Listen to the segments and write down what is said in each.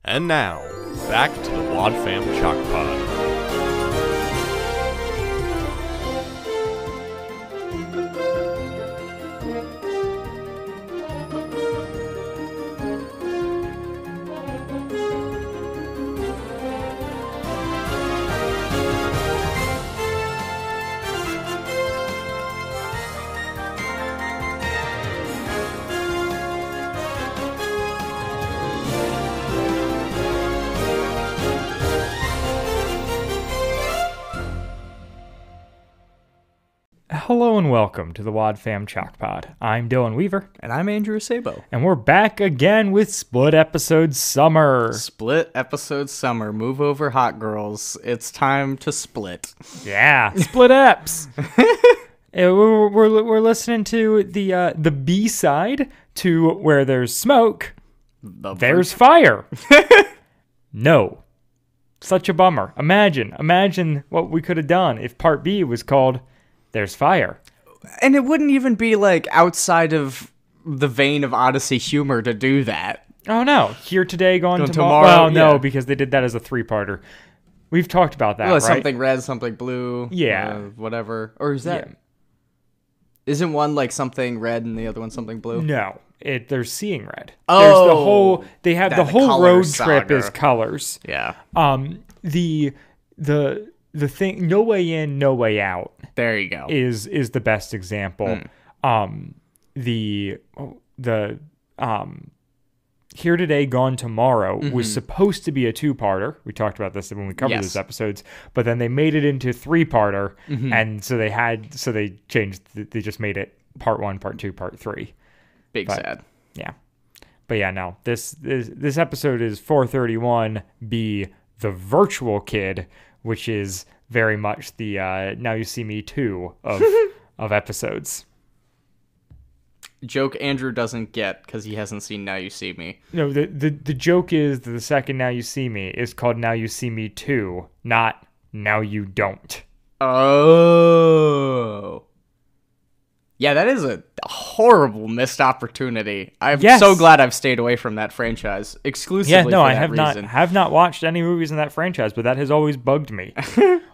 And now, back to the Wad Fam Chalk Pod. Hello and welcome to the Wad Fam Chalk Pod. I'm Dylan Weaver. And I'm Andrew Sabo. And we're back again with Split Episode Summer. Split Episode Summer. Move over, hot girls. It's time to split. Yeah, Split Eps. we're listening to the B-side to Where There's Smoke, There's Fire. No. Such a bummer. Imagine what we could have done if Part B was called There's Fire. And it wouldn't even be like outside of the vein of Odyssey humor to do that. Oh no, Here Today, Gone Tomorrow. Well, no, Yeah. because they did that as a three-parter. We've talked about that, Well, right? something red, something blue. Yeah. Whatever. Or is that... Yeah. Isn't one like something red and the other one something blue? No, they're seeing red. Oh, there's the whole. They have the whole color road saga. trip is colors. Yeah. The thing, No Way In, No Way Out There you go. is the best example. The Here Today, Gone Tomorrow was supposed to be a two-parter. We talked about this when we covered those episodes, but then they made it into three-parter, and so they changed. They just made it part 1, part 2, part 3. Sad. Yeah, but yeah, no. This episode is 431B, the virtual kid, which is very much the Now You See Me 2 of episodes. Joke Andrew doesn't get because he hasn't seen Now You See Me. No, the joke is that the second Now You See Me is called Now You See Me 2, not Now You Don't. Oh. Yeah, that is a horrible missed opportunity. I'm so glad I've stayed away from that franchise exclusively for I that reason. have not watched any movies in that franchise, but that has always bugged me.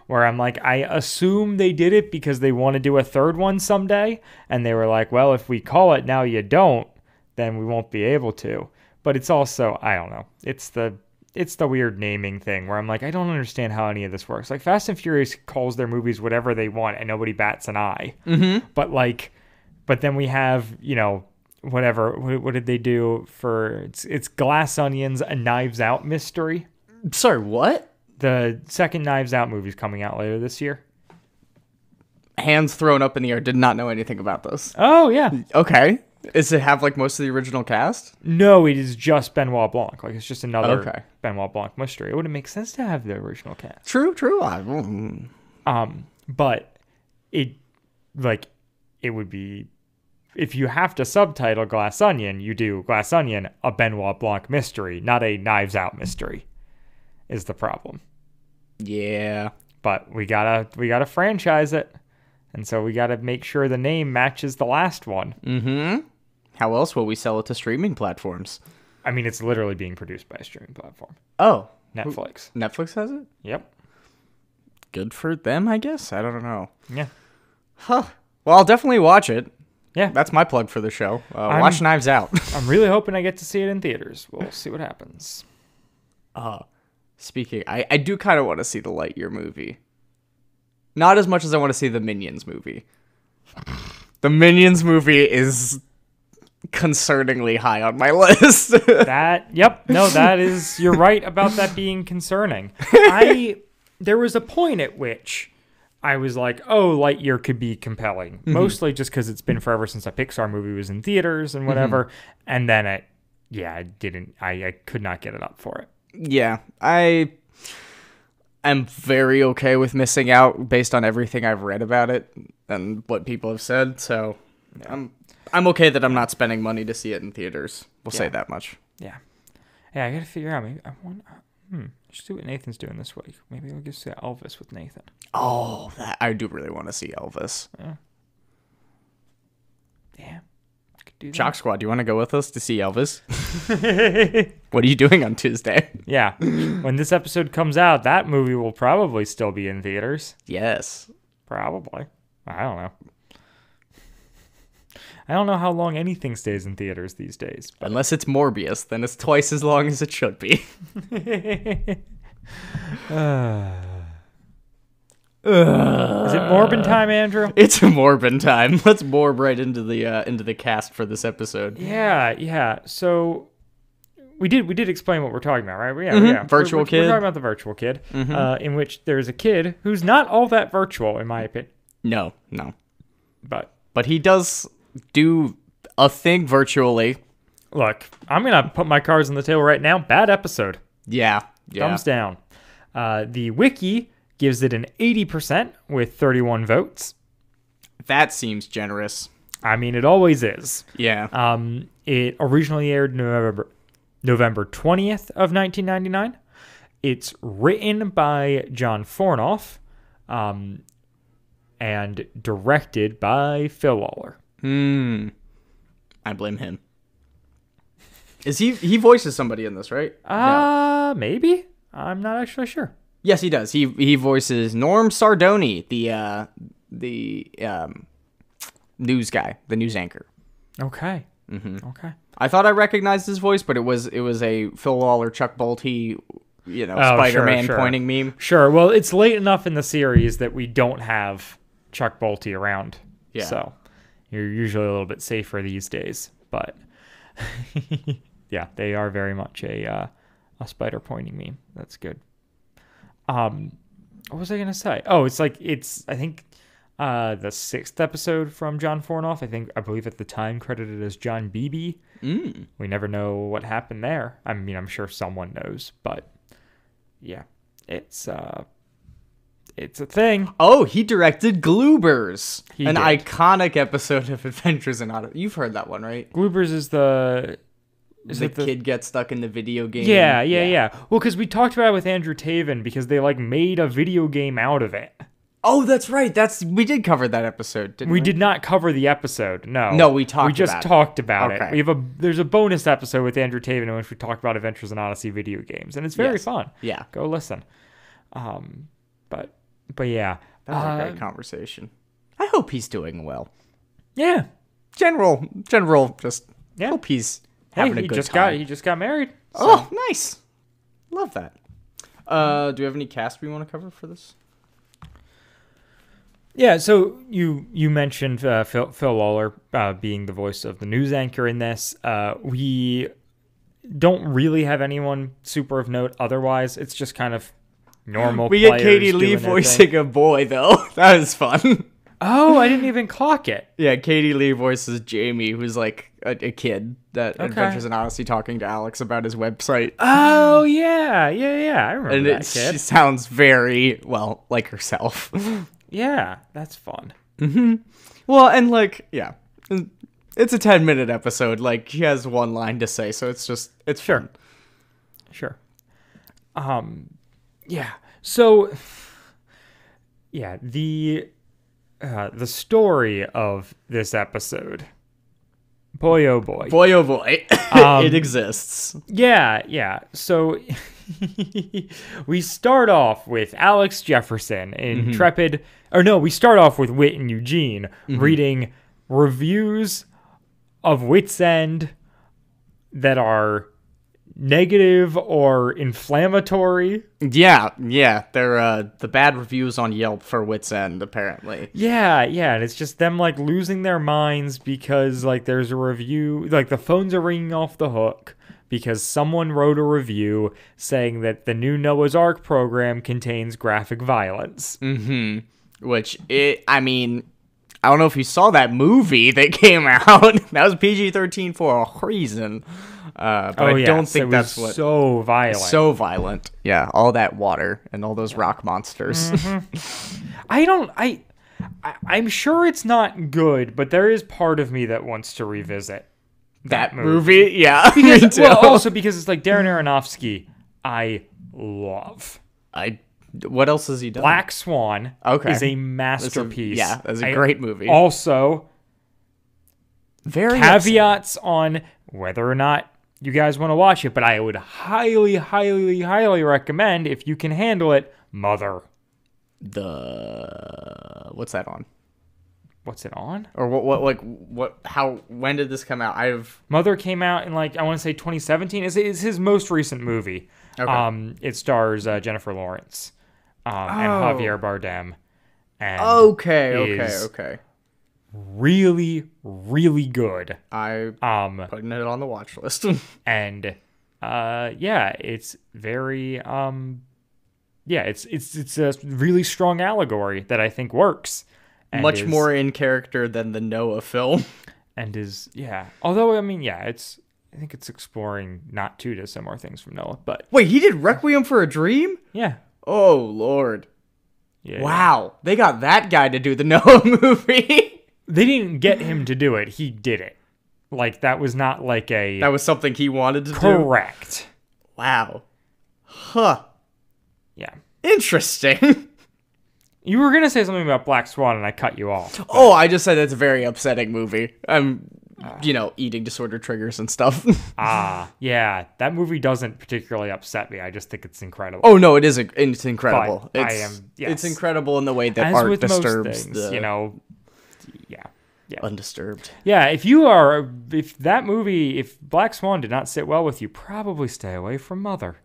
Where I'm like, I assume they did it because they want to do a third one someday, and they were like, well, if we call it Now You Don't, then we won't be able to. But it's also, I don't know, it's the weird naming thing where I'm like, I don't understand how any of this works. Like, Fast and Furious calls their movies whatever they want, and nobody bats an eye. Mm-hmm. But then we have, whatever. What did they do for it's Glass Onions, a Knives Out mystery? Sorry, what? The second Knives Out movie is coming out later this year. Hands thrown up in the air. Did not know anything about this. Oh yeah. Okay. Does it have like most of the original cast? No, it is just Benoit Blanc. Like, it's just another Benoit Blanc mystery. It wouldn't make sense to have the original cast. True. But it would be, if you have to subtitle Glass Onion, you do Glass Onion, a Benoit Blanc mystery, not a Knives Out mystery, is the problem. Yeah. But we gotta franchise it, and so we gotta make sure the name matches the last one. Mm-hmm. How else will we sell it to streaming platforms? I mean, it's literally being produced by a streaming platform. Oh. Netflix. Netflix has it? Yep. Good for them, I guess. I don't know. Yeah. Huh. Well, I'll definitely watch it. Yeah. That's my plug for the show. Watch Knives Out. I'm really hoping I get to see it in theaters. We'll see what happens. Speaking, I do kind of want to see the Lightyear movie. Not as much as I want to see the Minions movie. The Minions movie is concerningly high on my list. That is, you're right about that being concerning. There was a point at which I was like, oh, Lightyear could be compelling. Mm-hmm. Mostly just because it's been forever since a Pixar movie was in theaters and whatever. Mm-hmm. And then I could not get it up for it. Yeah, I am very okay with missing out based on everything I've read about it and what people have said. So yeah. I'm okay that I'm not spending money to see it in theaters. We'll say that much. Yeah. Yeah, I got to figure out. Maybe I want. Just see what Nathan's doing this week. Maybe we'll just see Elvis with Nathan. Oh, I do really want to see Elvis. Yeah. do that. Shock Squad, do you want to go with us to see Elvis? What are you doing on Tuesday? Yeah. When this episode comes out, that movie will probably still be in theaters. Yes. Probably. I don't know. I don't know how long anything stays in theaters these days. Unless it's Morbius, then it's twice as long as it should be. Is it Morbin time, Andrew? It's Morbin time. Let's morb right into the cast for this episode. Yeah. So we did explain what we're talking about, right? Yeah, Mm-hmm. Virtual kid. We're talking about the virtual kid, in which there's a kid who's not all that virtual, in my opinion. No. But he does do a thing virtually. look, I'm gonna put my cards on the table right now. Bad episode. Yeah. Thumbs down. The wiki gives it an 80% with 31 votes. That seems generous. I mean, it always is. Yeah. It originally aired November 20th of 1999. It's written by John Fornoff, and directed by Phil Lawler. I blame him. Is he voices somebody in this, right? No. Maybe. I'm not actually sure. Yes, he does. He voices Norm Sardoni, the news guy, the news anchor. Okay. Okay. I thought I recognized his voice, but it was a Phil Lawler, Chuck Bolte, Spider-Man sure. pointing meme. Sure. Well, it's late enough in the series that we don't have Chuck Bolte around. Yeah. So you're usually a little bit safer these days. But yeah, they are very much a spider pointing meme. That's good. What was I gonna say? Oh, I think the 6th episode from John Fornoff. I believe at the time credited as John Beebe. We never know what happened there. I mean, I'm sure someone knows, but yeah, it's a thing. Oh, he directed Gloobers, He an did. iconic episode of Adventures in Odyssey. You've heard that one, right? Gloobers is the Kid gets stuck in the video game. Yeah. Well, because we talked about it with Andrew Taven because they made a video game out of it. Oh, that's right. We did cover that episode, didn't we? We did not cover the episode. No. No, we talked. We just about talked about it. Okay. There's a bonus episode with Andrew Taven in which we talk about Adventures in Odyssey video games, and it's very fun. Yeah. Go listen. But yeah. That was a great conversation. I hope he's doing well. Yeah. General, just hope he's having a good time. He just got married. So. Oh, nice. Love that. Do we have any cast we want to cover for this? Yeah, so you mentioned Phil Lawler being the voice of the news anchor in this. We don't really have anyone super of note otherwise. It's just kind of normal We get players Katie Lee doing their voicing thing. a boy, though. That is fun. Oh, I didn't even clock it. Yeah, Katie Lee voices Jamie, who's like a kid that Adventures in Odyssey talking to Alex about his website. Oh, yeah. I remember And that kid. she sounds very, well, like herself. Yeah, that's fun. Well, and it's a 10-minute episode. Like, she has one line to say, so it's fun. Sure. Yeah. So, yeah, the story of this episode. Boy, oh boy. Boy, oh boy. It exists. Yeah. So we start off with Alex Jefferson, intrepid, we start off with Whit and Eugene reading reviews of Whit's End that are negative or inflammatory. Yeah. They're the bad reviews on Yelp for Wit's End, apparently. Yeah, and it's just them losing their minds because there's a review, the phones are ringing off the hook because someone wrote a review saying that the new Noah's Ark program contains graphic violence. Which, I don't know if you saw that movie that came out. That was PG-13 for a reason. But I don't think that's what... so violent. So violent. Yeah, all that water and all those rock monsters. I'm sure it's not good, but there is part of me that wants to revisit that movie. Yeah, because, me too. Well, also because it's Darren Aronofsky, I love. What else has he done? Black Swan is a masterpiece. That's a great movie. Also, Very caveats on whether or not you guys want to watch it, but I would highly, highly, highly recommend, if you can handle it, Mother. What's that on? What's it on? Or when did this come out? Mother came out in, like, I want to say 2017. It's his most recent movie. Okay. It stars Jennifer Lawrence and Javier Bardem. And Okay. really, really good. I'm putting it on the watch list. And it's very it's a really strong allegory that I think works. Much more in character than the Noah film. And although I think it's exploring not too dissimilar things from Noah, but wait, he did Requiem for a Dream? Yeah. Oh Lord. Yeah. Wow. They got that guy to do the Noah movie. They didn't get him to do it. He did it. Like, that was not like a... That was something he wanted to do? Correct. Wow. Huh. Yeah. Interesting. You were going to say something about Black Swan, and I cut you off. But... Oh, I just said it's a very upsetting movie. Eating disorder triggers and stuff. Yeah. That movie doesn't particularly upset me. I just think it's incredible. Oh, no, it's incredible. But It's incredible in the way that as art with disturbs most things, Yeah. Undisturbed. Yeah, if Black Swan did not sit well with you, probably stay away from Mother.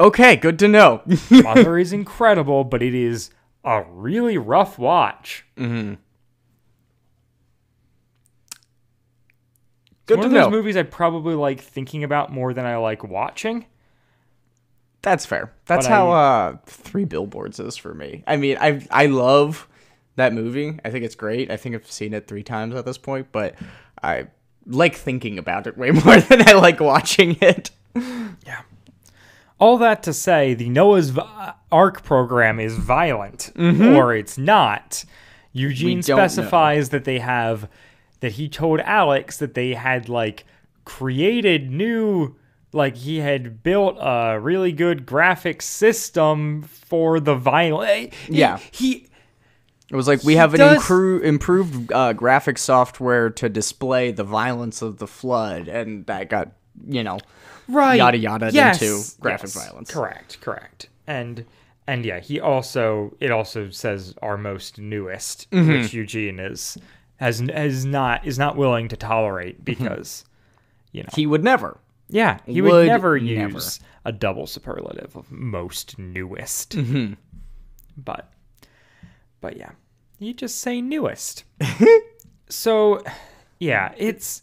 Okay, good to know. Mother is incredible, but it is a really rough watch. Mm-hmm. Good to know. One of those movies I probably like thinking about more than I like watching. That's fair. That's how Three Billboards is for me. I mean, I love that movie. I think it's great. I think I've seen it 3 times at this point, but I like thinking about it way more than I like watching it. Yeah. All that to say, the Noah's Ark program is violent, or it's not. Eugene specifies that he told Alex that they had, like, created new, like, he had built a really good graphics system for the violent. Yeah. It was like, we have an improved graphics software to display the violence of the flood, and that got, right, yada yada into graphic violence. Correct. And yeah, it also says our most newest, which Eugene is not willing to tolerate because he would never. Yeah, he would never use a double superlative of most newest. Mm-hmm. But yeah, you just say newest. So, yeah, this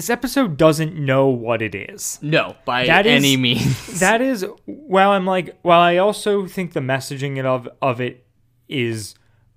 episode doesn't know what it is. No, by any means. That is, while I also think the messaging of it is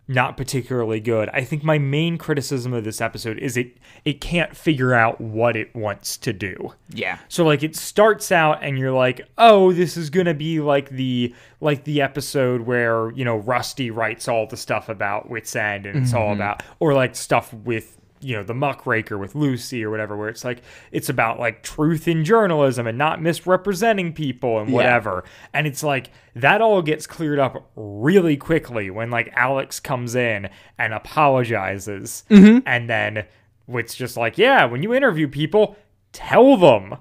not particularly good, I think my main criticism of this episode is it can't figure out what it wants to do. Yeah. So, like, it starts out and you're like, oh, this is gonna be like the episode where, Rusty writes all the stuff about Wit's End, and it's all about, or like stuff with, the Muckraker with Lucy or whatever, where it's like, it's about like truth in journalism and not misrepresenting people and whatever. Yeah. And it's like, that all gets cleared up really quickly when like Alex comes in and apologizes. And then it's just like, yeah, when you interview people, tell them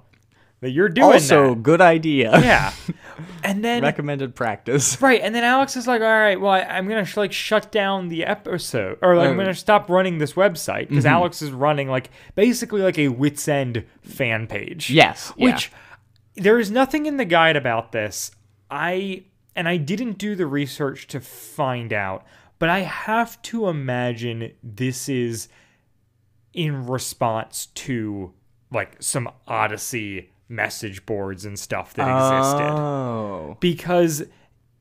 that you're doing also, good idea. Yeah. And then recommended practice. Right. And then Alex is like, all right, well, I'm going to shut down the episode, or like, I'm going to stop running this website, because Alex is running like basically like a Wit's End fan page. Yes. Which there is nothing in the guide about this. I didn't do the research to find out, but I have to imagine this is in response to like some Odyssey message boards and stuff that existed. Because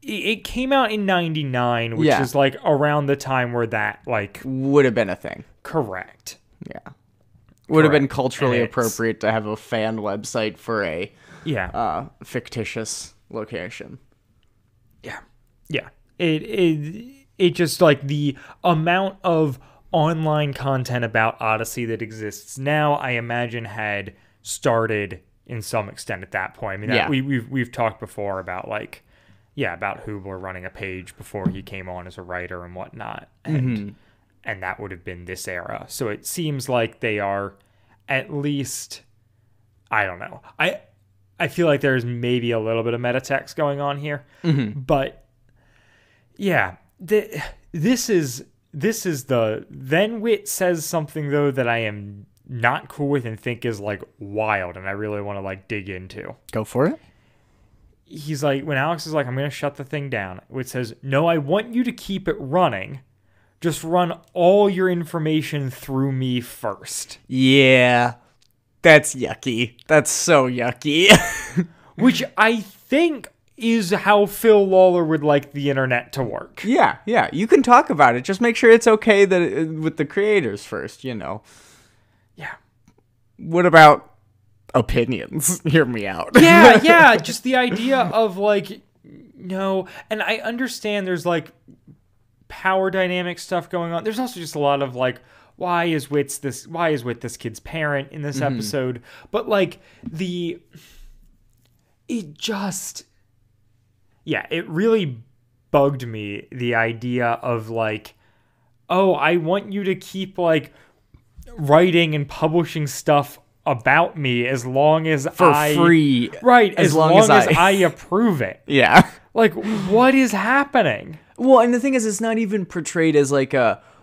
it came out in 99, which is like around the time where that like would have been a thing. Correct. Yeah. Would have been culturally appropriate to have a fan website for a fictitious location. Yeah. Yeah. It just like the amount of online content about Odyssey that exists now, I imagine had started in some extent at that point. I mean, we've talked before about like, about Hubler running a page before he came on as a writer and whatnot. And and that would have been this era. So it seems like they are at least, I don't know. I feel like there's maybe a little bit of meta text going on here, but yeah, this is the then Wit says something though that I am not cool with and think is like wild, and I really want to like dig into. Go for it. He's like, when Alex is like, I'm going to shut the thing down, Wit says, no, I want you to keep it running. Just run all your information through me first. Yeah, that's yucky. That's so yucky. Which I think is how Phil Lawler would like the internet to work. Yeah. You can talk about it. Just make sure it's okay with the creators first, Yeah. What about opinions? Hear me out. Yeah. Just the idea of like, no. And I understand there's like power dynamic stuff going on. There's also just a lot of like, why is Wit this kid's parent in this episode? But like it really bugged me, the idea of like, oh, I want you to keep like writing and publishing stuff about me as long as for free. Right, as long as I approve it. Yeah. Like, what is happening? Well, and the thing is, it's not even portrayed as like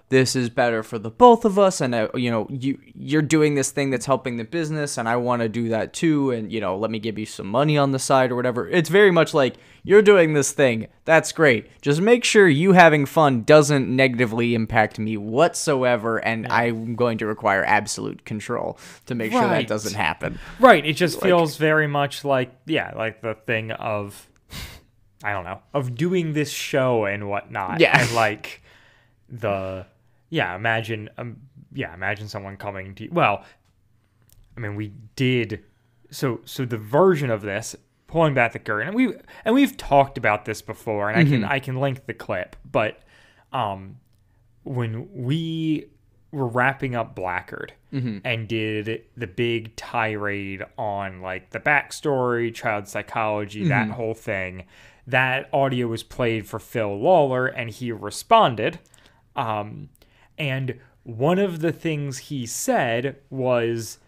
this is better for the both of us, and you're doing this thing that's helping the business, and I want to do that too, and let me give you some money on the side or whatever. It's very much like, you're doing this thing, that's great. Just make sure you having fun doesn't negatively impact me whatsoever, and I'm going to require absolute control to make sure that doesn't happen. Right. It just feels very much like the thing of, I don't know, of doing this show and whatnot. Yeah. And like imagine someone coming to you. Well, I mean, we did so the version of this, pulling back the curtain, and we've talked about this before, and I can link the clip, but when we were wrapping up Blackguard and did the big tirade on like the backstory, child psychology, that whole thing, that audio was played for Phil Lawler, and he responded. And one of the things he said was,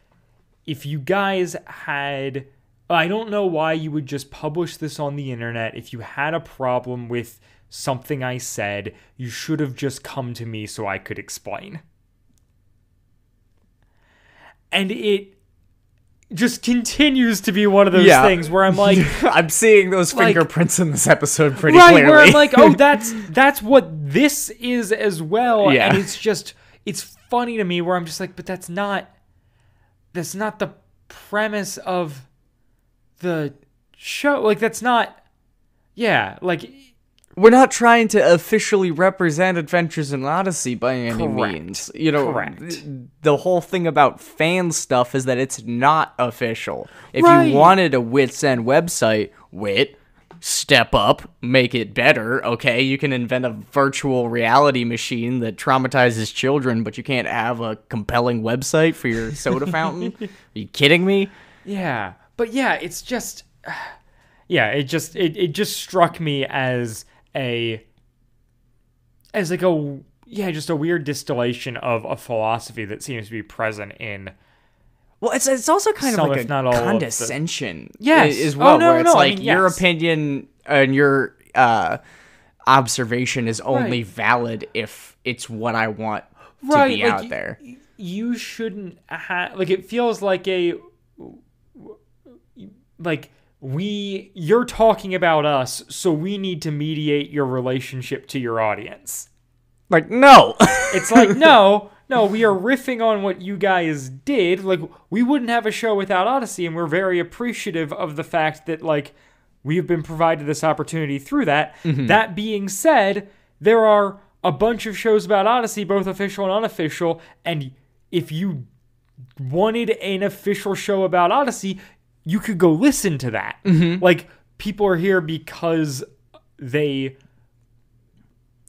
if you guys had, I don't know why you would just publish this on the internet. If you had a problem with something I said, you should have just come to me so I could explain. And it just continues to be one of those things where I'm like, I'm seeing those fingerprints in this episode pretty clearly. Where I'm like, oh, that's what this is as well. Yeah. And it's funny to me where I'm just like, but that's not the premise of the show. Like, that's not, like, we're not trying to officially represent Adventures in Odyssey by any means. Correct. The whole thing about fan stuff is that it's not official. If you wanted a Wit's End website, Wit, step up, make it better, okay? You can invent a virtual reality machine that traumatizes children, but you can't have a compelling website for your soda fountain? Are you kidding me? Yeah. But yeah, it's just, it just struck me as just a weird distillation of a philosophy that seems to be present in. Well, it's also kind some, of like if a not all condescension. Yes. As well, where it's like, yes. your opinion and your observation is only valid if it's what I want to be out there. You shouldn't have, like, it feels like you're talking about us, so we need to mediate your relationship to your audience. Like, no. It's like, no, we are riffing on what you guys did. Like, we wouldn't have a show without Odyssey, and we're very appreciative of the fact that, like, we have been provided this opportunity through that. That being said, there are a bunch of shows about Odyssey, both official and unofficial, and if you wanted an official show about Odyssey, you could go listen to that. Like, people are here because they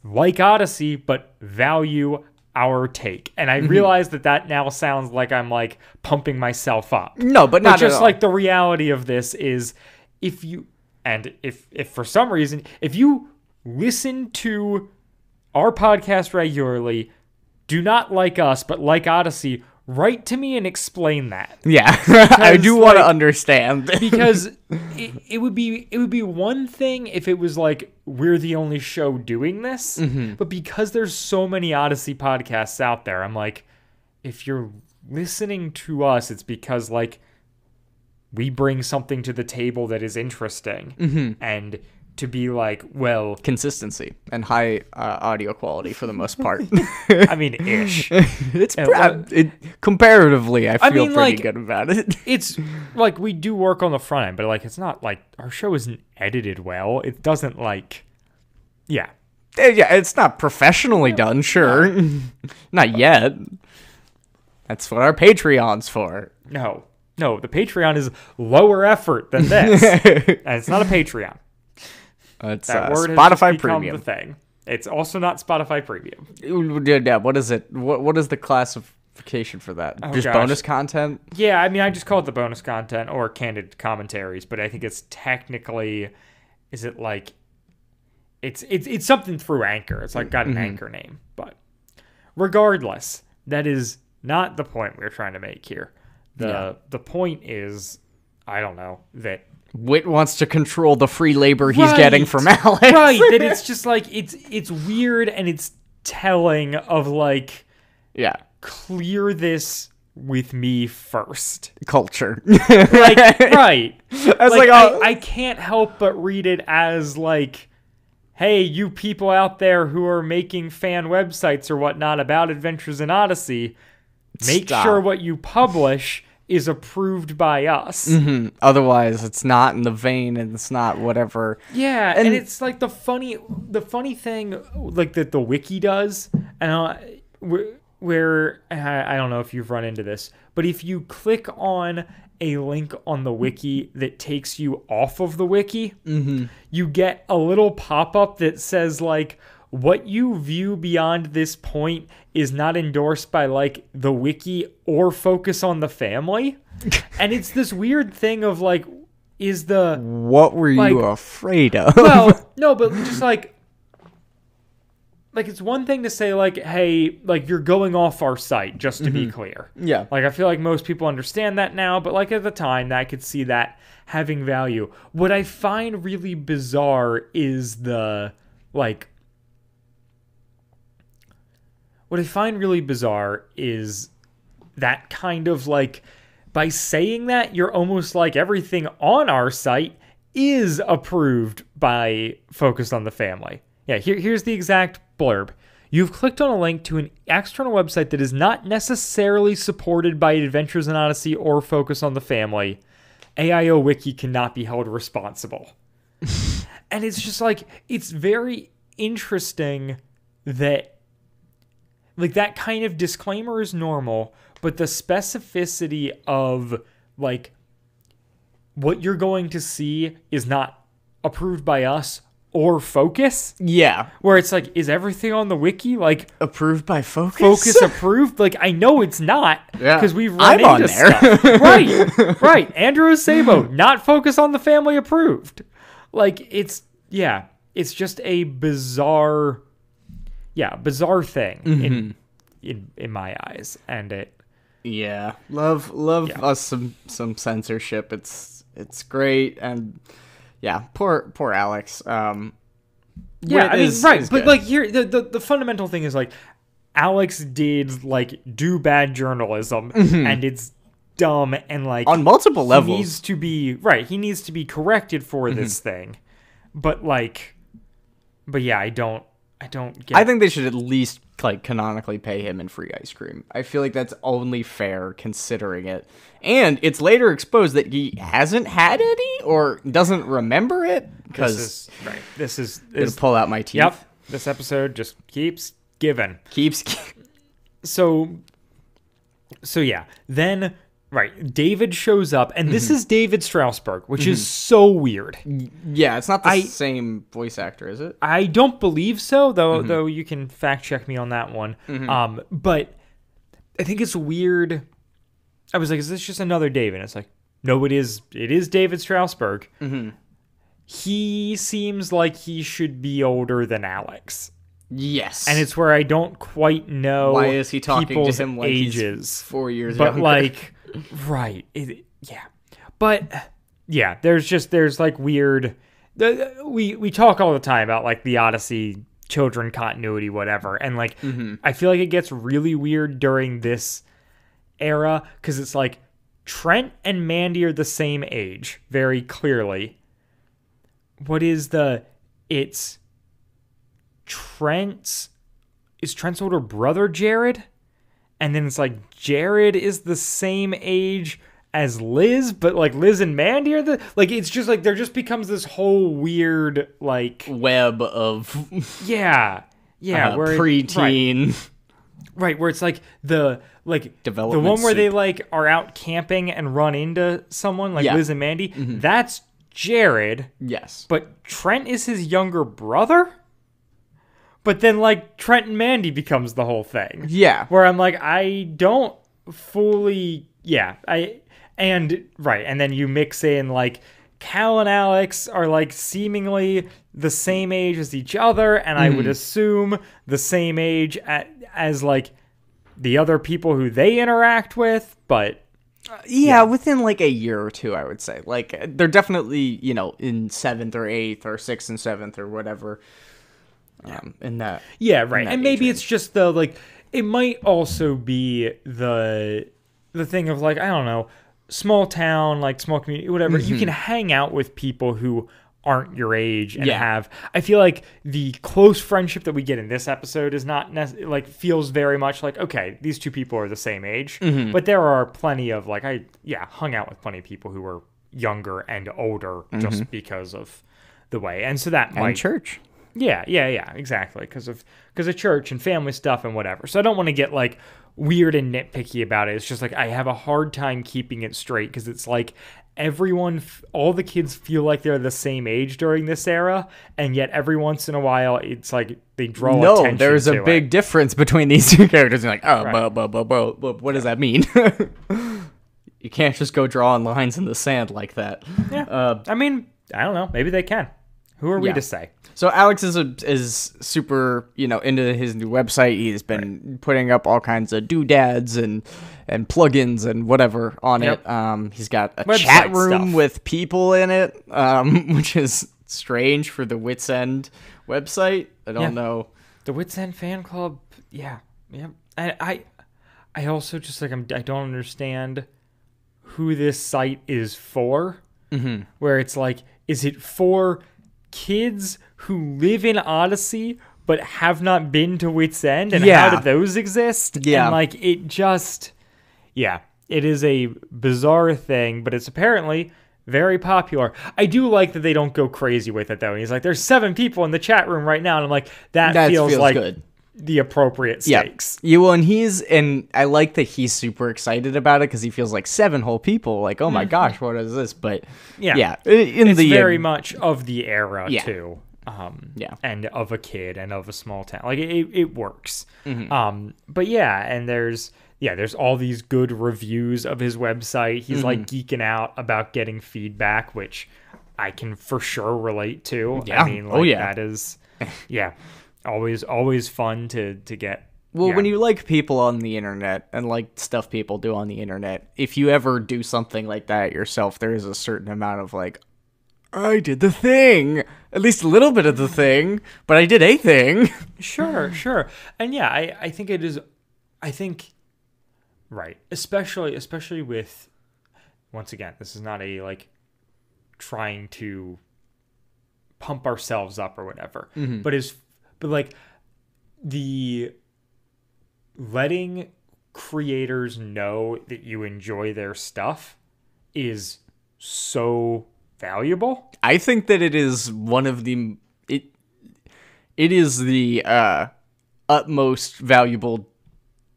like Odyssey, but value our take. And I realize that now sounds like I'm, like, pumping myself up. No, but not just at all. like the reality of this is, if for some reason, if you listen to our podcast regularly, do not like us, but like Odyssey, write to me and explain that. Yeah, I do want to understand. Because it would be one thing if it was like we're the only show doing this, but because there's so many Odyssey podcasts out there, I'm like, if you're listening to us, it's because like we bring something to the table that is interesting, and to be like, well, consistency and high audio quality for the most part. I mean, ish. It's comparatively, I feel pretty good about it. It's like we do work on the front end, but like it's not like our show isn't edited well. It doesn't like, yeah, it's not professionally done. Sure, not yet. That's what our Patreon's for. No, the Patreon is lower effort than this, and it's not a Patreon. It's that word Spotify has Premium. The thing. It's also not Spotify Premium. Yeah, what is it? What is the classification for that? Oh, just gosh. bonus content? Yeah, I mean, I just call it the bonus content or candid commentaries, but I think it's technically, is it like, it's something through Anchor. It's like got an Anchor name, but regardless, that is not the point we're trying to make here. The point is, I don't know, that Whit wants to control the free labor he's getting from Alex. Right, that it's just like, it's weird and it's telling of like, yeah, clear this with me first. Culture. Like, right. Like, I can't help but read it as like, hey, you people out there who are making fan websites or whatnot about Adventures in Odyssey, make sure what you publish is approved by us. Otherwise, it's not in the vein and it's not whatever. Yeah, and it's like the funny thing like that the wiki does, and where I don't know if you've run into this, but if you click on a link on the wiki that takes you off of the wiki, you get a little pop-up that says like, what you view beyond this point is not endorsed by like the wiki or Focus on the Family. And it's this weird thing of like, what were you afraid of? Well, no, but just like it's one thing to say like, hey, like you're going off our site, just to be clear. Yeah. Like I feel like most people understand that now, but like at the time I could see that having value. What I find really bizarre is that kind of like, by saying that, you're almost like everything on our site is approved by Focus on the Family. Yeah, here's the exact blurb. You've clicked on a link to an external website that is not necessarily supported by Adventures in Odyssey or Focus on the Family. AIO Wiki cannot be held responsible. And it's just like, it's very interesting that like that kind of disclaimer is normal, but the specificity of like what you're going to see is not approved by us or Focus. Yeah. Where it's like, is everything on the wiki like approved by Focus? Focus approved? Like, I know it's not, because we've run I'm into on there. stuff. Right. Andrew Sabo, not Focus on the Family approved. Like, it's just a bizarre thing in my eyes, and it. Yeah, love us some censorship. It's great, and yeah, poor Alex. Right, but like here, the fundamental thing is like, Alex did like do bad journalism, and it's dumb, and like on multiple levels. He needs to be corrected for this thing, but yeah, I don't get. I think they should at least like canonically pay him in free ice cream. I feel like that's only fair considering it. And it's later exposed that he hasn't had any or doesn't remember it, because This is gonna pull out my teeth. Yep. This episode just keeps giving. So yeah. Then David shows up, and this is David Strasberg, which is so weird. Yeah, it's not the same voice actor, is it? I don't believe so, though you can fact check me on that one. But I think it's weird. I was like, is this just another David? And it's like, no, it is David Strasberg. He seems like he should be older than Alex. Yes. And it's where I don't quite know why is he talking people's to him like ages. he's 4 years But younger? like, right. Yeah. But yeah, there's like weird, we talk all the time about like the Odyssey children continuity, whatever. And like, I feel like it gets really weird during this era because it's like Trent and Mandy are the same age, very clearly. It's Trent's older brother Jared, and then it's like Jared is the same age as Liz, but like Liz and Mandy are it's just like there just becomes this whole weird like web of where preteen. Right, where it's like the Development one where soup. they like are out camping and run into someone like Yeah. Liz and Mandy. That's Jared, Yes. but Trent is his younger brother. But then like Trent and Mandy becomes the whole thing. Yeah. Where I'm like, I don't fully, and then you mix in like Cal and Alex are like seemingly the same age as each other, and I would assume the same age as like the other people who they interact with, but Yeah, within like a year or two, I would say. Like, they're definitely, in 7th or 8th or 6th and 7th or whatever. In that. yeah, right. in that And maybe age it's just it might also be the thing of like, I don't know, small town, like small community, whatever. You can hang out with people who aren't your age and have. I feel like the close friendship that we get in this episode is not feels very much like, okay, these two people are the same age, but there are plenty of like I hung out with plenty of people who were younger and older just because of the way, and so that might church. Yeah, exactly. Because of church and family stuff and whatever. So I don't want to get like weird and nitpicky about it. It's just like I have a hard time keeping it straight because it's like all the kids feel like they're the same age during this era, and yet every once in a while it's like they draw attention. No, there's a big difference between these two characters. You're like, what does that mean? You can't just go drawing lines in the sand like that. Yeah. I mean, I don't know. Maybe they can. Who are we to say? So Alex is super, into his new website. He's been putting up all kinds of doodads and plugins and whatever on it. He's got a Website chat room stuff. with people in it, which is strange for the Wits End website. I don't know. The Wits End fan club. Yeah. I also just like I don't understand who this site is for. Where it's like, is it for kids who live in Odyssey but have not been to Wits End, and how did those exist? Yeah. And like it just it is a bizarre thing, but it's apparently very popular. I do like that they don't go crazy with it though. And he's like, there's 7 people in the chat room right now, and I'm like, that feels like good. The appropriate stakes. Yeah, and I like that he's super excited about it because he feels like 7 whole people. Like, oh my gosh, what is this? But it's very much of the era too. And of a kid and of a small town. Like it works. But and there's all these good reviews of his website. He's like geeking out about getting feedback, which I can for sure relate to. Yeah. I mean, that is always fun to get. Well, when you like people on the internet and like stuff people do on the internet, if you ever do something like that yourself, there is a certain amount of like, I did the thing, at least a little bit of the thing, but I did a thing. Sure. And I think it is, right. Especially with, once again, this is not a like trying to pump ourselves up or whatever, but like the letting creators know that you enjoy their stuff is so valuable. I think that it is one of the it is the utmost valuable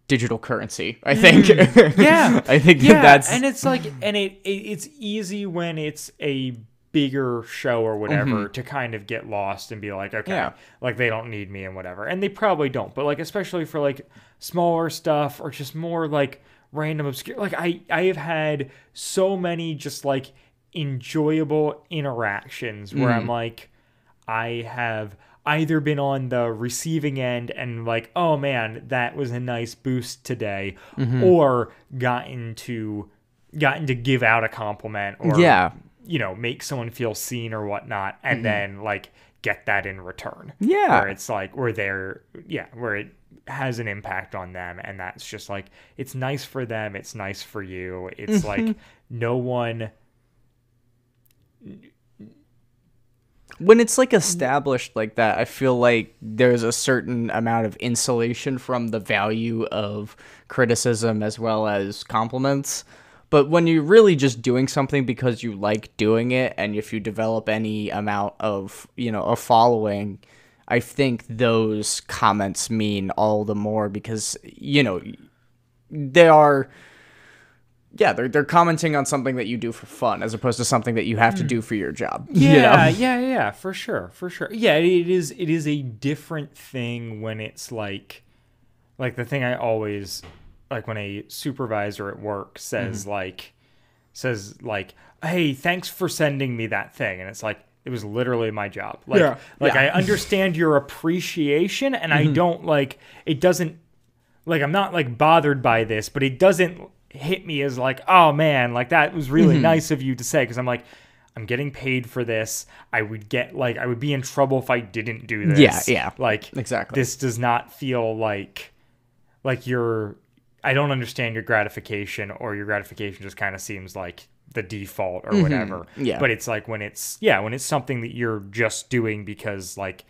digital currency, I think. I think that's, and it's like, and it's easy when it's a bigger show or whatever to kind of get lost and be like, okay, like they don't need me and whatever, and they probably don't, but like especially for like smaller stuff or just more like random obscure, like I have had so many just like enjoyable interactions where I'm like, I have either been on the receiving end and like, oh man, that was a nice boost today, or gotten to give out a compliment or make someone feel seen or whatnot, and then like get that in return. Yeah. Where it's like where it has an impact on them, and that's just like, it's nice for them, it's nice for you. It's like no one, when it's like established like that, I feel like there's a certain amount of insulation from the value of criticism as well as compliments. But when you're really just doing something because you like doing it, and if you develop any amount of, a following, I think those comments mean all the more because, they are, they're commenting on something that you do for fun as opposed to something that you have to do for your job. Yeah, for sure. Yeah, it is a different thing when it's like the thing I always like when a supervisor at work says like, hey, thanks for sending me that thing, and it's like, it was literally my job. I understand your appreciation, and I don't like, it doesn't, like, I'm not like bothered by this, but it doesn't hit me as like, oh man, like that was really nice of you to say, because I'm like, I'm getting paid for this. I would be in trouble if I didn't do this. Yeah. Like, exactly. This does not feel like I don't understand your gratification, or your gratification just kind of seems like the default or whatever. Yeah. But it's like when it's something that you're just doing because, like,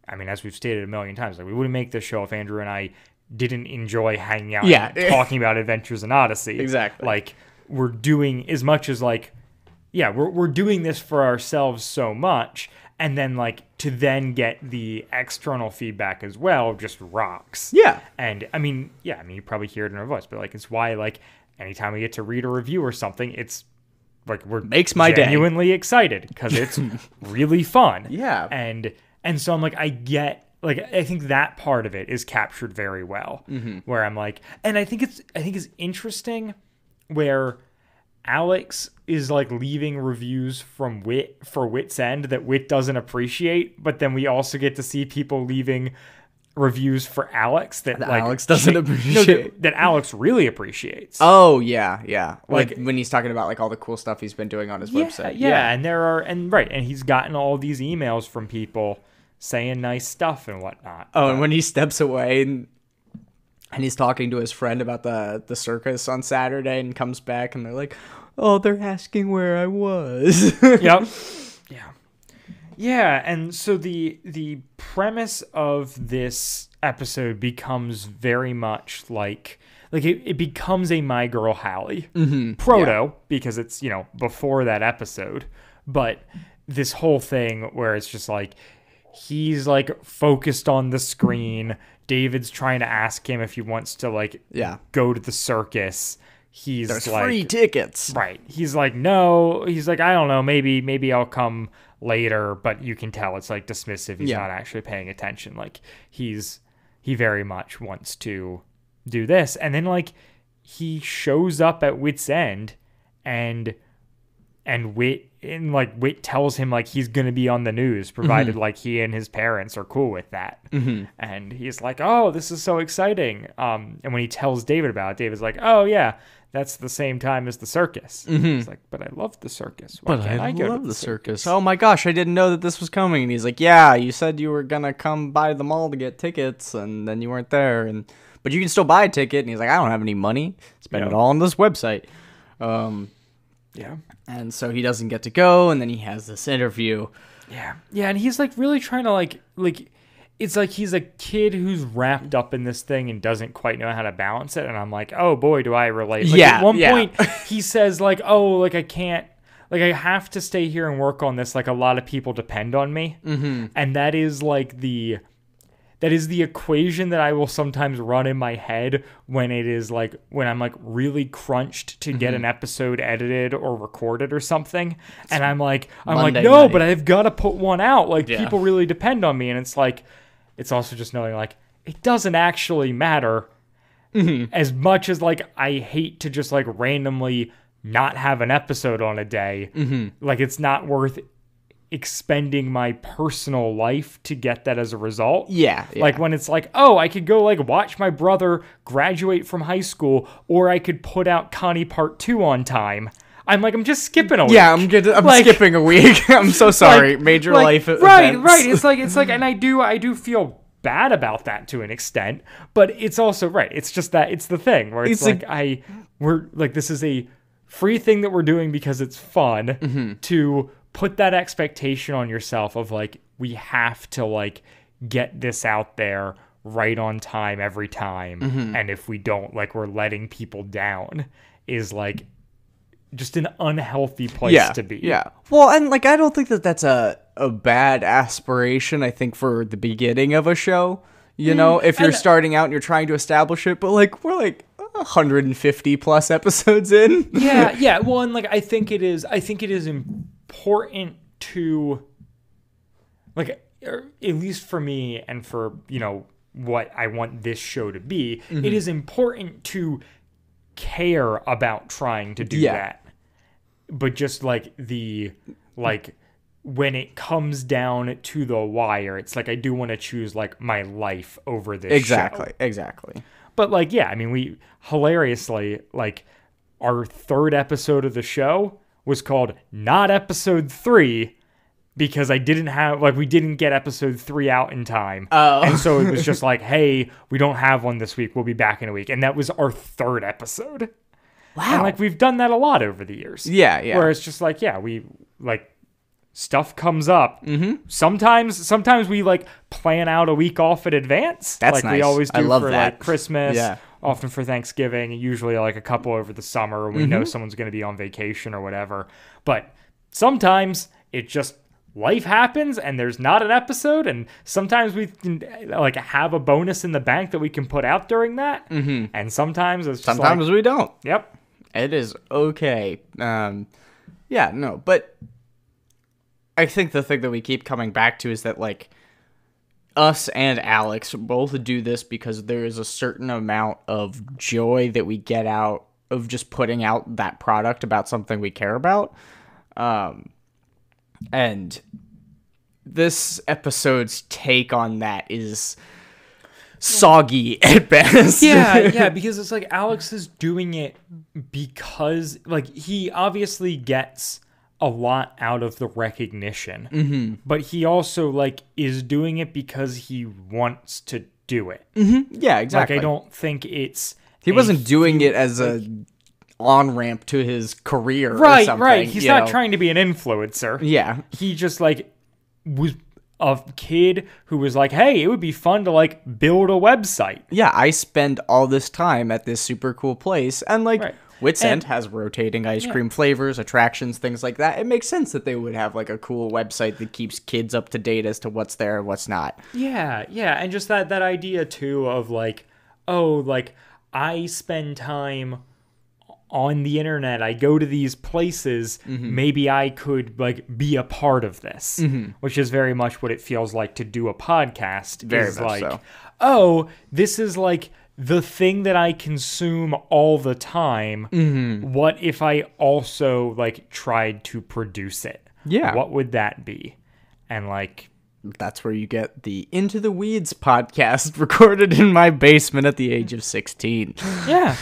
I mean, as we've stated a million times, like, we wouldn't make this show if Andrew and I didn't enjoy hanging out and talking about Adventures in Odyssey. Exactly. Like, we're doing as much as like, we're doing this for ourselves so much, and then like to then get the external feedback as well just rocks. Yeah. And I mean, you probably hear it in our voice, but like, it's why like anytime we get to read a review or something, it's like makes my genuinely excited because it's really fun. Yeah. And so I'm like, I think that part of it is captured very well, where I'm like, and I think it's interesting where Alex is like leaving reviews from Wit for Wit's End that Wit doesn't appreciate, but then we also get to see people leaving reviews for Alex that like Alex doesn't appreciate, that Alex really appreciates. Oh yeah. Like when he's talking about like all the cool stuff he's been doing on his website. Yeah, and he's gotten all these emails from people saying nice stuff and whatnot. Oh, and when he steps away and he's talking to his friend about the circus on Saturday and comes back and they're like, oh, they're asking where I was. Yep. Yeah, and so the premise of this episode becomes very much like it becomes a My Girl Hallie proto, because it's, before that episode, but this whole thing where it's just like, he's like focused on the screen. David's trying to ask him if he wants to like go to the circus. There's like, free tickets. Right. He's like, no. He's like, I don't know. Maybe I'll come later. But you can tell it's like dismissive. He's not actually paying attention. Like he very much wants to do this. And then like he shows up at Wit's End, and Wit tells him like he's gonna be on the news, provided like he and his parents are cool with that. And he's like, oh, this is so exciting. And when he tells David about it, David's like, oh yeah, that's the same time as the circus. He's like, but I love the circus. Why can't I go to the circus? Oh my gosh, I didn't know that this was coming. And he's like, yeah, you said you were gonna come by the mall to get tickets, and then you weren't there, but you can still buy a ticket. And he's like, I don't have any money. Spend it all on this website. Yeah. And so he doesn't get to go, and then he has this interview. Yeah, and he's like really trying to like it's like he's a kid who's wrapped up in this thing and doesn't quite know how to balance it. And I'm like, oh boy, do I relate. Like, at one point he says like, oh, like I can't, like I have to stay here and work on this. Like a lot of people depend on me. And that is like the equation that I will sometimes run in my head when I'm like really crunched to get an episode edited or recorded or something. And I'm like, no, night. But I've got to put one out. Like people really depend on me. And it's like, it's also just knowing like, it doesn't actually matter as much as like, I hate to just like randomly not have an episode on a day. Like it's not worth expending my personal life to get that as a result. Yeah. Like when it's like, oh, I could go like watch my brother graduate from high school, or I could put out Connie Part 2 on time. I'm just skipping a week. Yeah, I'm skipping a week. I'm so sorry. Major life events. Right. It's like, and I do feel bad about that to an extent, but it's also right. It's just that it's the thing where it's we're like, this is a free thing that we're doing because it's fun to put that expectation on yourself of like, we have to like get this out there right on time every time. And if we don't, like, we're letting people down is like just an unhealthy place to be. Yeah. Well, and like, I don't think that that's a bad aspiration, I think, for the beginning of a show, you know, if you're starting out and you're trying to establish it, but like, we're like 150 plus episodes in. Yeah. Well, and like, I think it is important to, like, at least for me and for, you know, what I want this show to be, it is important to care about trying to do that. But just like when it comes down to the wire, it's like I do want to choose like my life over this show. Exactly. But like, yeah, I mean, we hilariously, like, our third episode of the show was called Not Episode 3 because we didn't get episode 3 out in time. Oh. And so it was just like, hey, we don't have one this week. We'll be back in a week. And that was our third episode. Wow. And like, we've done that a lot over the years. Yeah. Where it's just like, yeah, we like, stuff comes up. Sometimes we like plan out a week off in advance. That's like nice. We always do for that. Like Christmas, often for Thanksgiving, usually like a couple over the summer. We know someone's going to be on vacation or whatever. But sometimes it just, life happens and there's not an episode, and sometimes we can like have a bonus in the bank that we can put out during that. And sometimes it's just we don't. Yep. It is okay. But I think the thing that we keep coming back to is that, like, us and Alex both do this because there is a certain amount of joy that we get out of just putting out that product about something we care about. And this episode's take on that is soggy at best. Yeah, because it's like Alex is doing it because, like, he obviously gets a lot out of the recognition, but he also like is doing it because he wants to do it. Yeah, exactly. Like, I don't think he wasn't doing it as a on-ramp to his career or something. Right. He's not trying to be an influencer. Yeah. He just like was a kid who was like, hey, it would be fun to like build a website. Yeah, I spend all this time at this super cool place, and like Wits End has rotating ice cream flavors, attractions, things like that. It makes sense that they would have like a cool website that keeps kids up to date as to what's there and what's not. Yeah, and just that idea too of like, oh, like I spend time on the internet, I go to these places, maybe I could like be a part of this, which is very much what it feels like to do a podcast. Very is much like, so. Oh, this is like the thing that I consume all the time. What if I also like tried to produce it? Yeah. What would that be? And like, that's where you get the Into the Weeds podcast recorded in my basement at the age of 16. Yeah.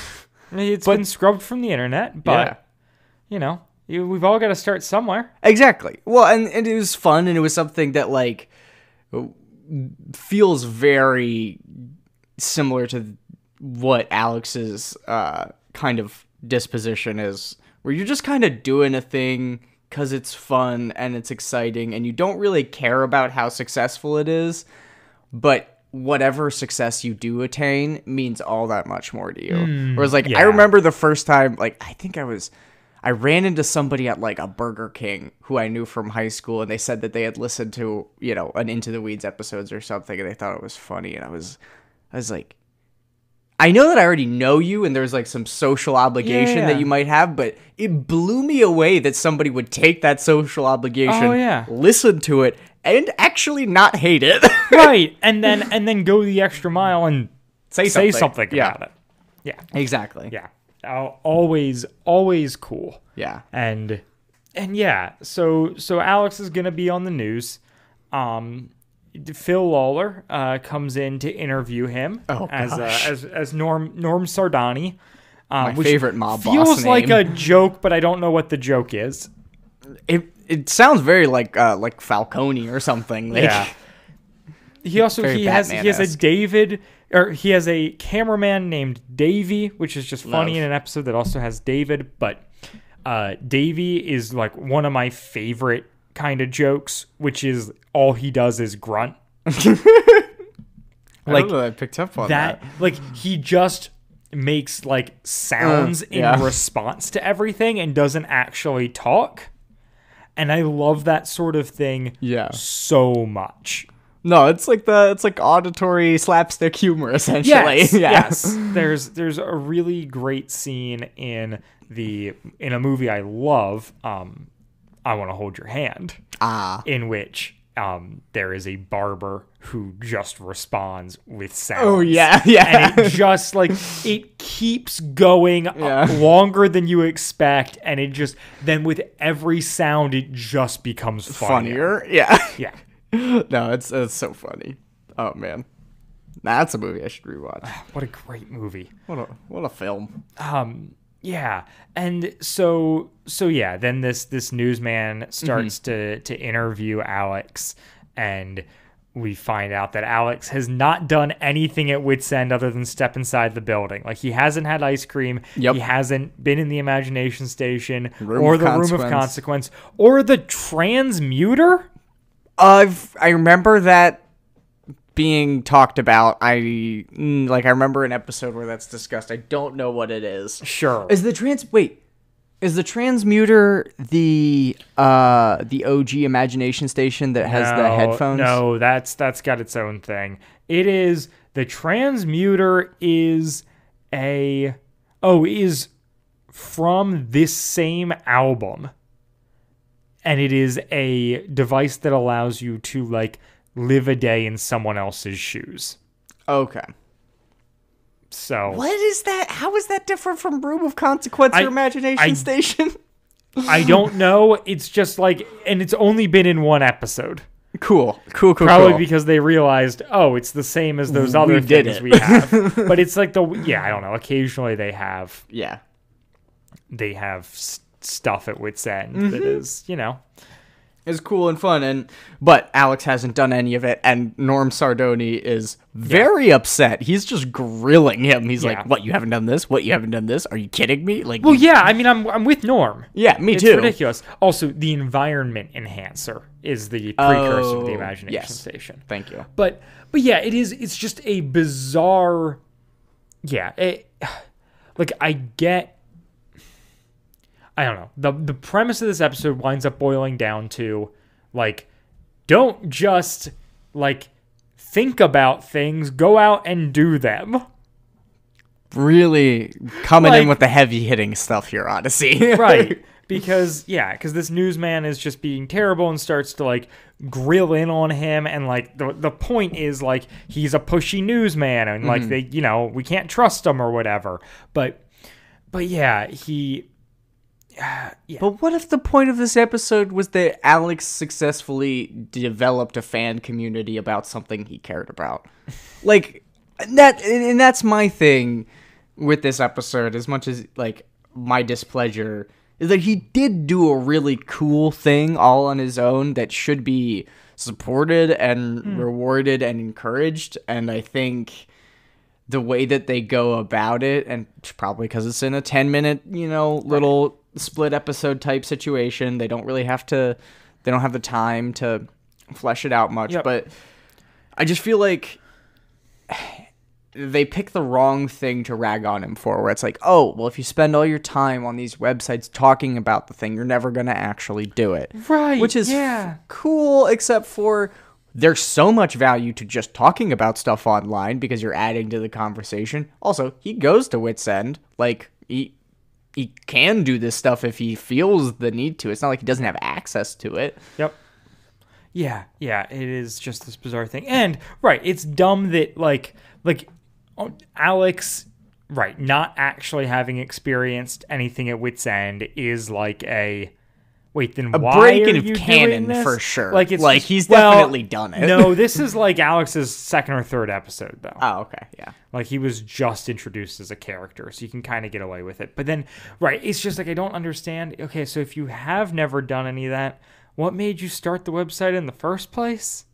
It's been scrubbed from the internet, but, you know, we've all got to start somewhere. Exactly. Well, and it was fun, and it was something that, like, feels very similar to what Alex's kind of disposition is, where you're just kind of doing a thing because it's fun and it's exciting, and you don't really care about how successful it is, but whatever success you do attain means all that much more to you. Whereas, like, I remember the first time, like, I ran into somebody at, like, a Burger King who I knew from high school, and they said that they had listened to, you know, an Into the Weeds episodes or something, and they thought it was funny, and I was like, I know that I already know you, and there's, like, some social obligation that you might have, but it blew me away that somebody would take that social obligation, listen to it, and actually not hate it. Right. And then go the extra mile and say something about it. Yeah. Exactly. Yeah. Always cool. Yeah. And And yeah, so Alex is gonna be on the news. Phil Lawler comes in to interview him as Norm Sardani. My favorite mob boss feels like name. a joke, but I don't know what the joke is. It sounds very like Falcone or something. Like, Yeah. He has a cameraman named Davey, which is just funny in an episode that also has David, but Davey is like one of my favorite kind of jokes, which is all he does is grunt. I don't know that I picked up on that. Like he just makes like sounds in response to everything and doesn't actually talk. And I love that sort of thing so much. No, it's like auditory slapstick humor essentially. Yes. There's a really great scene in a movie I love, I Want to Hold Your Hand. In which there is a barber who just responds with sounds. Oh yeah. And it just like it keeps going longer than you expect, and it just then with every sound it just becomes funnier. Yeah. No, it's so funny. Oh man, that's a movie I should rewatch. What a great movie! What a film. Yeah, and so yeah. Then this newsman starts to interview Alex, and we find out that Alex has not done anything at Wit's End other than step inside the building. Like he hasn't had ice cream. Yep. He hasn't been in the imagination station Room or of the room of consequence or the transmuter. I remember that being talked about. I remember an episode where that's discussed. I don't know what it is. Sure. Is the transmuter the OG imagination station that has the headphones? No, that's got its own thing. It is the transmuter is from this same album. And it is a device that allows you to, like, live a day in someone else's shoes. Okay. So... What is that? How is that different from Room of Consequence or Imagination Station? I don't know. It's just, like... And it's only been in one episode. Cool. Probably because they realized, it's the same as those other things we have. But it's like I don't know. Occasionally they have... Yeah. They have... stuff at Wit's End that is, is cool and fun, but Alex hasn't done any of it, and Norm Sardoni is very upset. He's just grilling him. He's like, "What? You haven't done this? What? You haven't done this? Are you kidding me?" Like, well, yeah. I mean, I'm with Norm. Yeah, me too. It's ridiculous. Also, the environment enhancer is the precursor to the imagination station. Thank you. But yeah, it is. It's just a bizarre. Yeah, I don't know. The premise of this episode winds up boiling down to, like, don't just, like, think about things. Go out and do them. Really coming in with the heavy-hitting stuff here, Odyssey. Right. Because this newsman is just being terrible and starts to, like, grill in on him. And, like, the point is, like, he's a pushy newsman. And, like, we can't trust him or whatever. But yeah, he... Yeah. But what if the point of this episode was that Alex successfully developed a fan community about something he cared about? Like, that's my thing with this episode, as much as, like, my displeasure, is that he did do a really cool thing all on his own that should be supported and rewarded and encouraged, and I think... the way that they go about it, and probably because it's in a 10-minute, little split episode type situation, they don't have the time to flesh it out much. Yep. But I just feel like they pick the wrong thing to rag on him for, where it's like, if you spend all your time on these websites talking about the thing, you're never going to actually do it. Right. Which is cool, except for... there's so much value to just talking about stuff online because you're adding to the conversation. Also, he goes to Wit's End. Like, he can do this stuff if he feels the need to. It's not like he doesn't have access to it. Yep. Yeah, it is just this bizarre thing. And, right, it's dumb that, like Alex, right, not actually having experienced anything at Wit's End is like a... wait, then A why break are in you canon doing this? for sure. Like, it's like just- he's well, definitely done it. No, this is like Alex's second or third episode, though. Oh, okay, yeah. Like, he was just introduced as a character, so you can kind of get away with it. But then, right, it's just like, I don't understand. Okay, so if you have never done any of that, what made you start the website in the first place?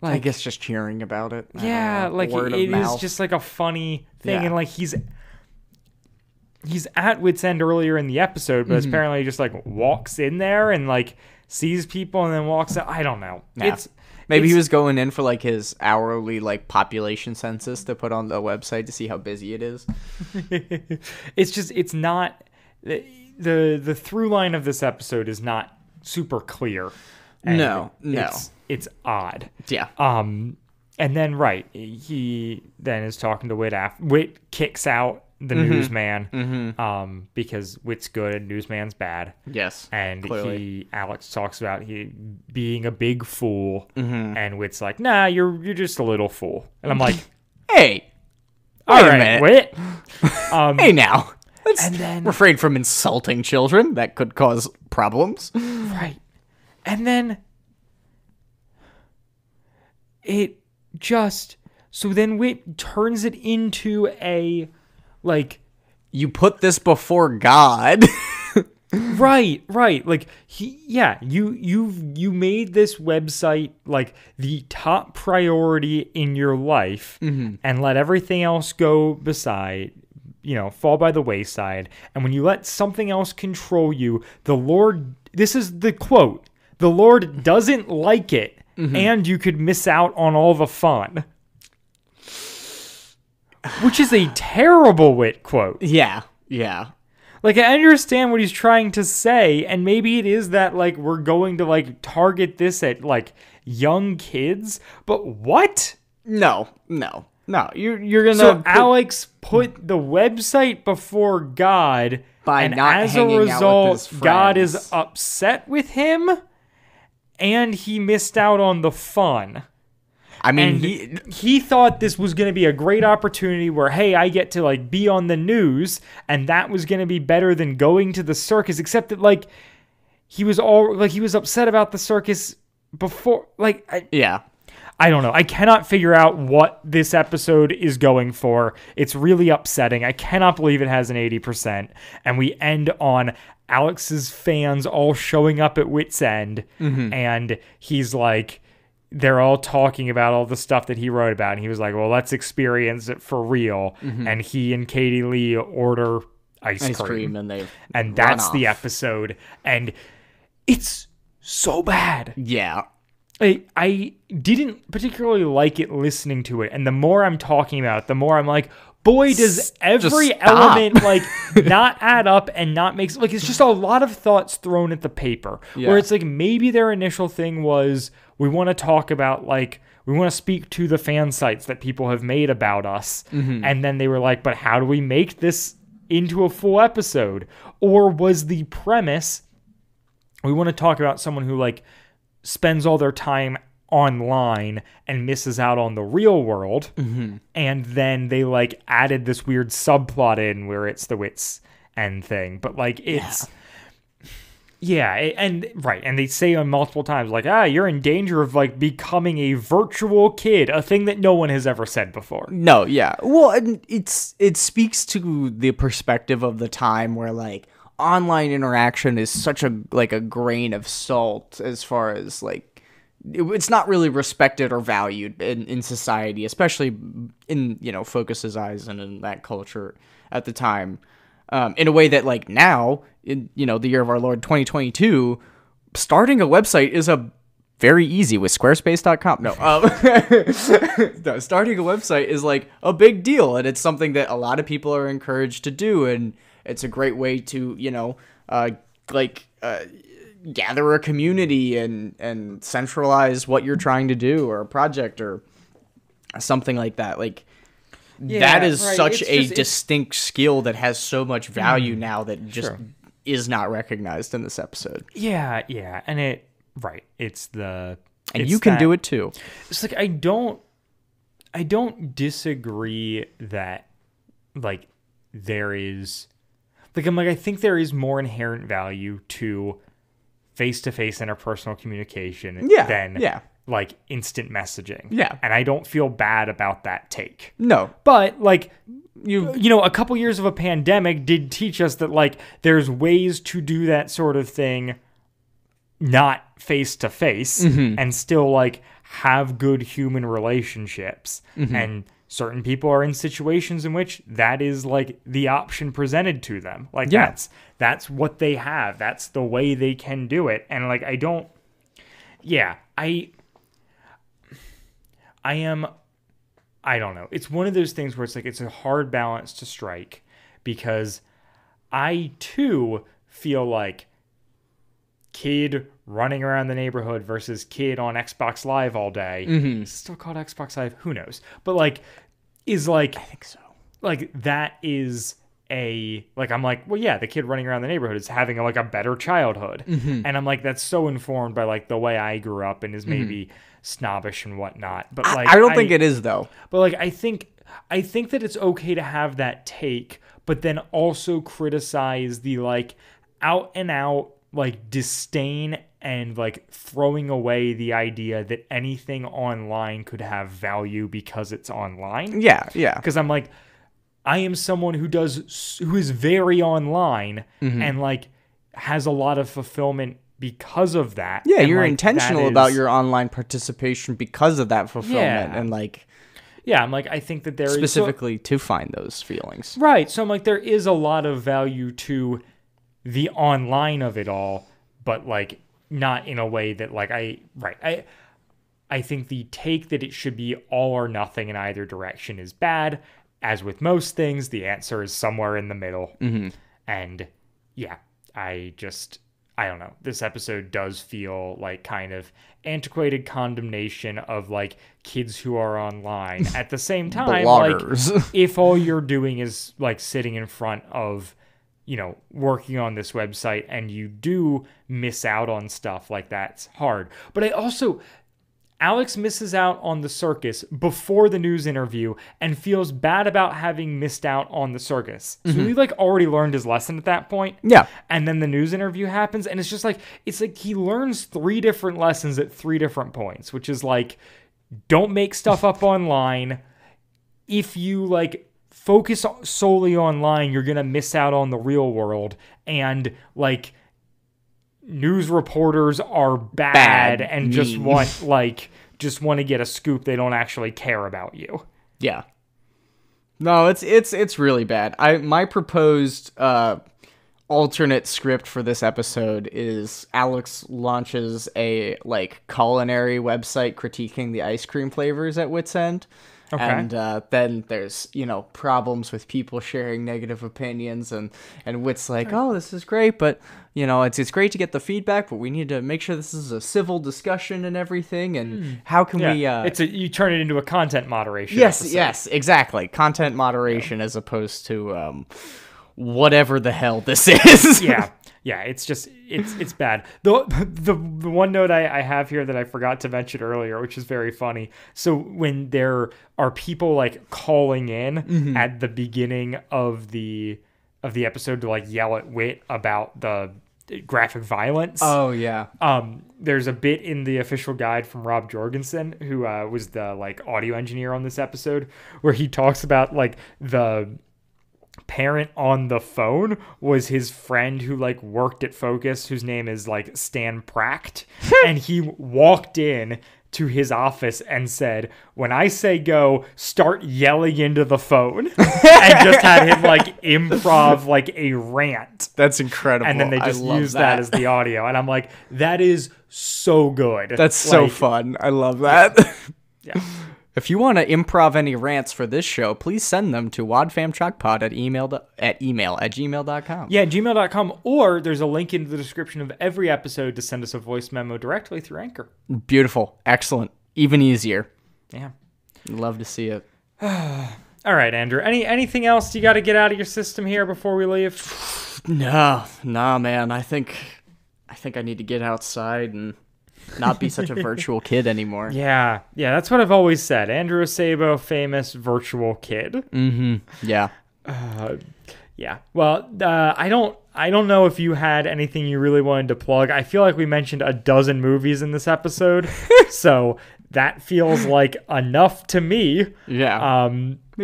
I guess just hearing about it. I Yeah, don't know, like, word of it is mouth. just like a funny thing. Yeah. And, like, he's at wit's end earlier in the episode, but apparently just, like, walks in there and, like, sees people and then walks out. I don't know. Yeah. Maybe he was going in for like his hourly like population census to put on the website to see how busy it is. It's not the through line of this episode is not super clear. And No. It's odd. Yeah. And then he then is talking to Wit. Wit kicks out the newsman because Wit's good and newsman's bad. Yes. And clearly. Alex talks about he being a big fool, and Wit's like, "Nah, you're just a little fool." And I'm like, Hey. "All wait a right, minute. Wit." Hey now. Let's And then- refrain from insulting children. That could cause problems. Right. And then it just so then Wit turns it into a like You put this before God. right. Like you made this website like the top priority in your life and let everything else go beside, fall by the wayside. And when you let something else control you, the Lord, this is the quote, the Lord doesn't like it, and you could miss out on all the fun. Which is a terrible Wit quote. Yeah. Like, I understand what he's trying to say, and maybe it is that, like, we're going to, like, target this at, like, young kids, but what? No. You're gonna So Alex put the website before God, By and not as a hanging out with result, his God friends. is upset with him, and he missed out on the fun. I mean, And he thought this was going to be a great opportunity where, hey, I get to like be on the news, and that was going to be better than going to the circus. Except that like he was upset about the circus before. yeah. I don't know. I cannot figure out what this episode is going for. It's really upsetting. I cannot believe it has an 80%, and we end on Alex's fans all showing up at Wit's End, and he's like. They're all talking about all the stuff that he wrote about. And he was like, well, let's experience it for real. And he and Katie Lee order ice cream. And that's the episode. And it's so bad. Yeah. I didn't particularly like it listening to it. And the more I'm talking about it, the more I'm like, boy, does every stop. element like not add up and not make like it's just a lot of thoughts thrown at the paper. Yeah. Where it's like maybe their initial thing was we want to talk about like we want to speak to the fan sites that people have made about us. And then they were like, but how do we make this into a full episode? Or was the premise we want to talk about someone who like spends all their time online and misses out on the real world, and then they like added this weird subplot in where it's the Wit's End thing, but like it's and they say on multiple times like you're in danger of like becoming a virtual kid, a thing that no one has ever said before. No, yeah. Well, and it speaks to the perspective of the time where like online interaction is such a grain of salt as far as like it's not really respected or valued in society, especially in, Focus's eyes and in that culture at the time. In a way that like now, in, the year of our Lord 2022, starting a website is a very easy with squarespace.com. No, no, starting a website is like a big deal, and it's something that a lot of people are encouraged to do, and it's a great way to, gather a community and centralize what you're trying to do or a project or something like that. Like that is such a distinct skill that has so much value now that just is not recognized in this episode. Yeah. And it's you can do it too. It's like, I don't disagree that like there is like, I'm like, I think there is more inherent value to face-to-face interpersonal communication than like instant messaging. Yeah. And I don't feel bad about that take. No. But like you know, a couple years of a pandemic did teach us that like there's ways to do that sort of thing not face-to-face and still like have good human relationships. And certain people are in situations in which that is like the option presented to them. Like that's what they have. That's the way they can do it. And like I don't know. It's one of those things where it's like it's a hard balance to strike, because I too feel like kid running around the neighborhood versus kid on Xbox Live all day. Is it still called Xbox Live? Who knows? But like, is like, I think so. Like that is I'm like, well, yeah, the kid running around the neighborhood is having like a better childhood. And I'm like, that's so informed by like the way I grew up and is maybe snobbish and whatnot. But like, I don't think it is though. But like, I think that it's okay to have that take, but then also criticize the like out and out like disdain and like throwing away the idea that anything online could have value because it's online. Yeah. Because I'm like, I am someone who is very online and like has a lot of fulfillment because of that. Yeah, and you're like, intentional about your online participation because of that fulfillment and like. Yeah, I'm like, I think that there specifically to find those feelings. Right. So I'm like, there is a lot of value to the online of it all, but like not in a way that like I think the take that it should be all or nothing in either direction is bad. As with most things, the answer is somewhere in the middle. And yeah, I don't know. This episode does feel like kind of antiquated condemnation of like kids who are online. At the same time, bloggers. Like if all you're doing is like sitting in front of, you know, working on this website and you do miss out on stuff like that's hard. But Alex misses out on the circus before the news interview and feels bad about having missed out on the circus. So he like already learned his lesson at that point. Yeah. And then the news interview happens and it's like he learns 3 different lessons at 3 different points, which is like, don't make stuff up online. If you like focus solely online, you're going to miss out on the real world. And like, news reporters are bad and just want to get a scoop. They don't actually care about you. Yeah. No, it's really bad. My proposed alternate script for this episode is Alex launches a like culinary website critiquing the ice cream flavors at Wit's End. Okay. And then there's, you know, problems with people sharing negative opinions, and Wit's like, oh, this is great, but, you know, it's great to get the feedback, but we need to make sure this is a civil discussion and everything, and how can we... you turn it into a content moderation episode. Yes, exactly. Content moderation as opposed to whatever the hell this is. Yeah, it's just, it's bad. The one note I have here that I forgot to mention earlier, which is very funny. So when there are people like calling in at the beginning of the episode to like yell at Wit about the graphic violence. Oh yeah. There's a bit in the official guide from Rob Jorgensen, who was the like audio engineer on this episode, where he talks about like the parent on the phone was his friend who like worked at Focus, whose name is like Stan Pracht. And he walked in to his office and said, when I say go, start yelling into the phone. And just had him like improv like a rant. That's incredible. And then they just used that as the audio. And I'm like, that is so good. That's so fun. I love that. Yeah. If you want to improv any rants for this show, please send them to wadfamchalkpod at gmail.com. Yeah, gmail.com, or there's a link in the description of every episode to send us a voice memo directly through Anchor. Beautiful. Excellent. Even easier. Yeah. Love to see it. All right, Andrew. Anything else you got to get out of your system here before we leave? No, man. I think I need to get outside and not be such a virtual kid anymore. Yeah, that's what I've always said. Andrew Acebo, famous virtual kid. Yeah. Yeah. Well, I I don't know if you had anything you really wanted to plug. I feel like we mentioned a dozen movies in this episode, so that feels like enough to me. Yeah.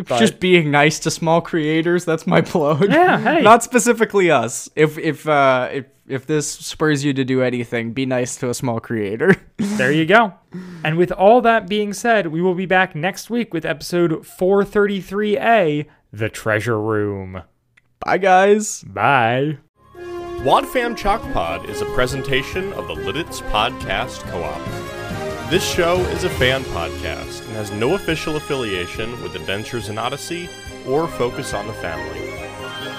Just being nice to small creators, that's my plug. Yeah, hey. Not specifically us. If this spurs you to do anything, be nice to a small creator. There you go. And with all that being said, we will be back next week with episode 433A, The Treasure Room. Bye, guys. Bye. Wadfam Chalk Pod is a presentation of the Lidditz Podcast Co-op. This show is a fan podcast and has no official affiliation with Adventures in Odyssey or Focus on the Family.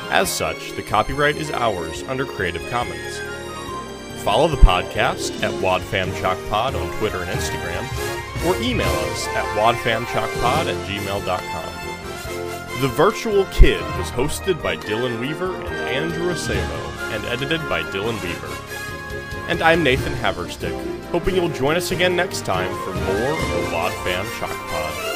As such, the copyright is ours under Creative Commons. Follow the podcast at WadFamChalkPod on Twitter and Instagram, or email us at wadfamchalkpod@gmail.com. The Virtual Kid was hosted by Dylan Weaver and Andrew Acebo, and edited by Dylan Weaver. And I'm Nathan Haverstick, hoping you'll join us again next time for more of the Wadfam Chalk Pod.